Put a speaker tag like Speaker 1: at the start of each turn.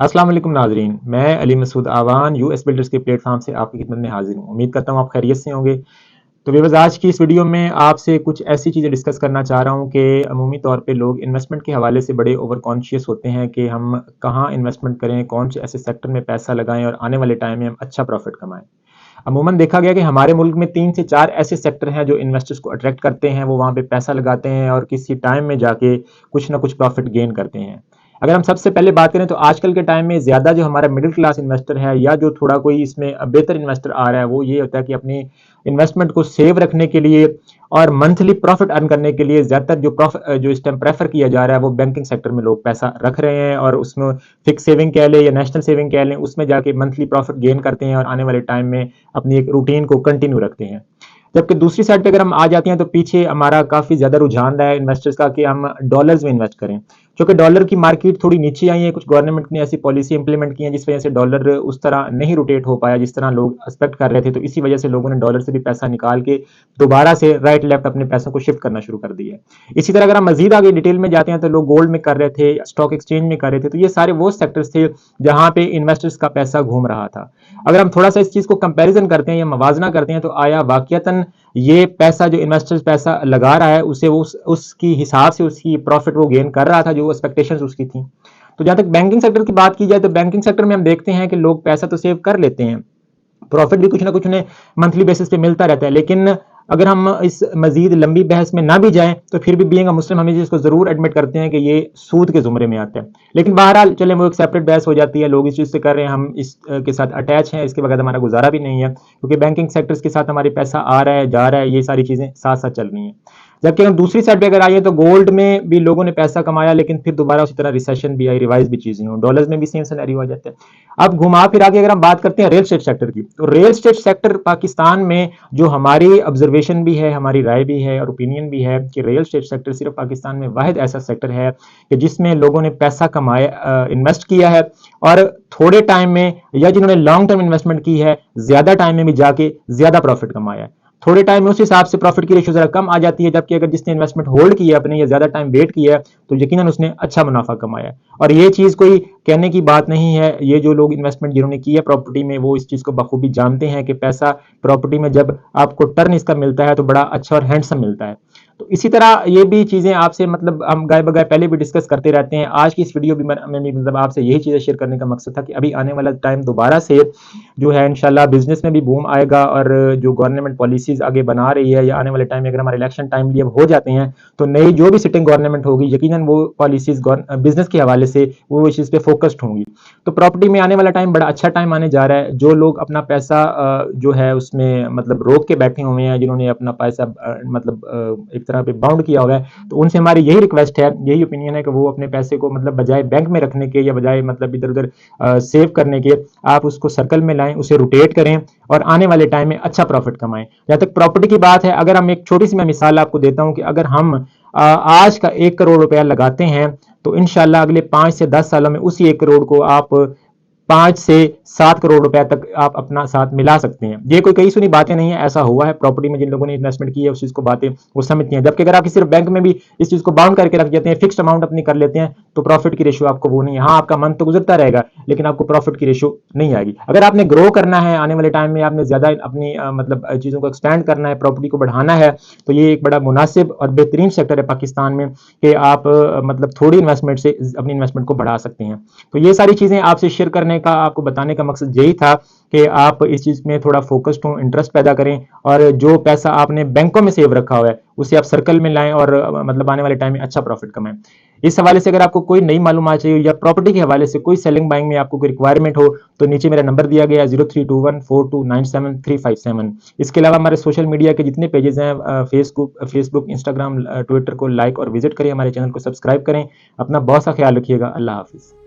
Speaker 1: अस्सलाम वालेकुम नाजरीन, मैं अली मसूद आवान यूएस बिल्डर्स के प्लेटफॉर्म से आपकी खिदमत में हाजिर हूँ। उम्मीद करता हूँ आप खैरियत से होंगे। तो व्यूअर्स, आज की इस वीडियो में आपसे कुछ ऐसी चीज़ें डिस्कस करना चाह रहा हूँ कि अमूमी तौर पे लोग इन्वेस्टमेंट के हवाले से बड़े ओवर कॉन्शियस होते हैं कि हम कहाँ इन्वेस्टमेंट करें, कौन से ऐसे सेक्टर में पैसा लगाएं और आने वाले टाइम में हम अच्छा प्रॉफिट कमाएं। अमूमन देखा गया कि हमारे मुल्क में 3 से 4 ऐसे सेक्टर हैं जो इन्वेस्टर्स को अट्रैक्ट करते हैं, वो वहाँ पे पैसा लगाते हैं और किसी टाइम में जाके कुछ ना कुछ प्रॉफिट गेन करते हैं। अगर हम सबसे पहले बात करें तो आजकल के टाइम में ज़्यादा जो हमारा मिडिल क्लास इन्वेस्टर है या जो थोड़ा कोई इसमें बेहतर इन्वेस्टर आ रहा है, वो ये होता है कि अपनी इन्वेस्टमेंट को सेव रखने के लिए और मंथली प्रॉफिट अर्न करने के लिए ज़्यादातर जो इस टाइम प्रेफर किया जा रहा है वो बैंकिंग सेक्टर में लोग पैसा रख रहे हैं और उसमें फिक्स सेविंग कह लें या नेशनल सेविंग कह लें, उसमें जाके मंथली प्रॉफिट गेन करते हैं और आने वाले टाइम में अपनी एक रूटीन को कंटिन्यू रखते हैं। जबकि दूसरी साइड पे अगर हम आ जाते हैं तो पीछे हमारा काफ़ी ज़्यादा रुझान रहा है इन्वेस्टर्स का कि हम डॉलर्स में इन्वेस्ट करें, क्योंकि डॉलर की मार्केट थोड़ी नीचे आई है। कुछ गवर्नमेंट ने ऐसी पॉलिसी इंप्लीमेंट की है जिस वजह से डॉलर उस तरह नहीं रोटेट हो पाया जिस तरह लोग एक्सपेक्ट कर रहे थे, तो इसी वजह से लोगों ने डॉलर से भी पैसा निकाल के दोबारा से राइट लेफ्ट अपने पैसों को शिफ्ट करना शुरू कर दिया है। इसी तरह अगर हम मजीद आगे डिटेल में जाते हैं तो लोग गोल्ड में कर रहे थे, स्टॉक एक्सचेंज में कर रहे थे, तो ये सारे वो सेक्टर्स थे जहां पे इन्वेस्टर्स का पैसा घूम रहा था। अगर हम थोड़ा सा इस चीज को कंपैरिजन करते हैं या मवाजना करते हैं तो आया वाकयतन ये पैसा जो इन्वेस्टर्स पैसा लगा रहा है उसे वो उसकी हिसाब से उसकी प्रॉफिट वो गेन कर रहा था जो एक्सपेक्टेशंस उसकी थी। तो जहां तक बैंकिंग सेक्टर की बात की जाए तो बैंकिंग सेक्टर में हम देखते हैं कि लोग पैसा तो सेव कर लेते हैं, प्रॉफिट भी कुछ ना कुछ उन्हें मंथली बेसिस पे मिलता रहता है, लेकिन अगर हम इस मजीद लंबी बहस में ना भी जाएं तो फिर भी बीइंग अ मुस्लिम हम इसको जरूर एडमिट करते हैं कि ये सूद के जुमरे में आता है। लेकिन बहरहाल चले वो एक सेपरेट बहस हो जाती है, लोग इस चीज़ से कर रहे हैं, हम इस के साथ अटैच हैं, इसके बगैर हमारा गुजारा भी नहीं है, क्योंकि बैंकिंग सेक्टर्स के साथ हमारे पैसा आ रहा है जा रहा है, ये सारी चीज़ें साथ साथ चल रही हैं। जबकि हम दूसरी साइड पे अगर आइए तो गोल्ड में भी लोगों ने पैसा कमाया, लेकिन फिर दोबारा उसी तरह रिसेशन भी आई, रिवाइज भी चीजें हो, डॉलर्स में भी सेम सिनेरियो आ जाता है। अब घुमा फिरा के अगर हम बात करते हैं रियल स्टेट सेक्टर की, तो रियल स्टेट सेक्टर पाकिस्तान में जो हमारी ऑब्जर्वेशन भी है, हमारी राय भी है और ओपिनियन भी है कि रियल स्टेट सेक्टर सिर्फ पाकिस्तान में वाहिद ऐसा सेक्टर है कि जिसमें लोगों ने पैसा कमाया, इन्वेस्ट किया है और थोड़े टाइम में या जिन्होंने लॉन्ग टर्म इन्वेस्टमेंट की है ज्यादा टाइम में भी जाके ज्यादा प्रॉफिट कमाया है। थोड़े टाइम में उस हिसाब से प्रॉफिट की रेशियो जरा कम आ जाती है, जबकि अगर जिसने इन्वेस्टमेंट होल्ड किया अपने या ज्यादा टाइम वेट किया है तो यकीनन उसने अच्छा मुनाफा कमाया है। और ये चीज कोई कहने की बात नहीं है, ये जो लोग इन्वेस्टमेंट जिन्होंने की है प्रॉपर्टी में वो इस चीज को बखूबी जानते हैं कि पैसा प्रॉपर्टी में जब आपको टर्न इसका मिलता है तो बड़ा अच्छा और हैंडसम मिलता है। तो इसी तरह ये भी चीजें आपसे मतलब हम गाय बगाए पहले भी डिस्कस करते रहते हैं। आज की इस वीडियो में मतलब आपसे यही चीजें शेयर करने का मकसद था कि अभी आने वाला टाइम दोबारा से जो है इंशाल्लाह बिजनेस में भी बूम आएगा और जो गवर्नमेंट पॉलिसीज आगे बना रही है या आने वाले टाइम में अगर हमारे इलेक्शन टाइम लिए हो जाते हैं तो नई जो भी सिटिंग गवर्नमेंट होगी यकीनन वो पॉलिसीज बिजनेस के हवाले से वो इस चीज़ पे फोकस्ड होंगी। तो प्रॉपर्टी में आने वाला टाइम बड़ा अच्छा टाइम आने जा रहा है। जो लोग अपना पैसा जो है उसमें मतलब रोक के बैठे हुए हैं, जिन्होंने अपना पैसा मतलब एक तरह पे बाउंड किया हुआ है, तो उनसे हमारी यही रिक्वेस्ट है, यही ओपिनियन है कि वो अपने पैसे को मतलब बजाय बैंक में रखने के या बजाय मतलब इधर उधर सेव करने के आप उसको सर्कल में लाएं, उसे रोटेट करें और आने वाले टाइम में अच्छा प्रॉफिट कमाएं। जहां तक प्रॉपर्टी की बात है, अगर हम एक छोटी सी मैं मिसाल आपको देता हूं कि अगर हम आज का 1 करोड़ रुपया लगाते हैं तो इंशाल्लाह अगले 5 से 10 सालों में उसी 1 करोड़ को आप 5 से 7 करोड़ रुपए तक आप अपना साथ मिला सकते हैं। ये कोई कही सुनी बातें नहीं है, ऐसा हुआ है प्रॉपर्टी में। जिन लोगों ने इन्वेस्टमेंट की है उस चीज को बातें वो समझती हैं। जबकि अगर आप सिर्फ बैंक में भी इस चीज को बाउंड करके रख देते हैं, फिक्स्ड अमाउंट अपनी कर लेते हैं, तो प्रॉफिट की रेशियो आपको वो नहीं है। हाँ, आपका मन तो गुजरता रहेगा लेकिन आपको प्रॉफिट की रेशियो नहीं आएगी। अगर आपने ग्रो करना है आने वाले टाइम में, आपने ज्यादा अपनी मतलब चीजों को एक्सपेंड करना है, प्रॉपर्टी को बढ़ाना है, तो ये एक बड़ा मुनासिब और बेहतरीन सेक्टर है पाकिस्तान में कि आप मतलब थोड़ी इन्वेस्टमेंट से अपनी इन्वेस्टमेंट को बढ़ा सकते हैं। तो ये सारी चीजें आपसे शेयर करने का, आपको बताने का मकसद यही था कि आप इस चीज में थोड़ा फोकस्ड हो, इंटरेस्ट पैदा करें और जो पैसा आपने बैंकों में सेव रखा हुआ है उसे आप सर्कल में लाएं और मतलब आने वाले टाइम में अच्छा प्रॉफिट कमाएं। इस हवाले से अगर आपको कोई नई मालूमात चाहिए या प्रॉपर्टी के हवाले से कोई सेलिंग बाइंग में आपको कोई रिक्वायरमेंट हो तो नीचे मेरा नंबर दिया गया है 03214297 इसके अलावा हमारे सोशल मीडिया के जितने पेजेस हैं फेसबुक इंस्टाग्राम ट्विटर को लाइक और विजिट करें, हमारे चैनल को सब्सक्राइब करें। अपना बहुत सा ख्याल रखिएगा। अल्लाह हाफिज।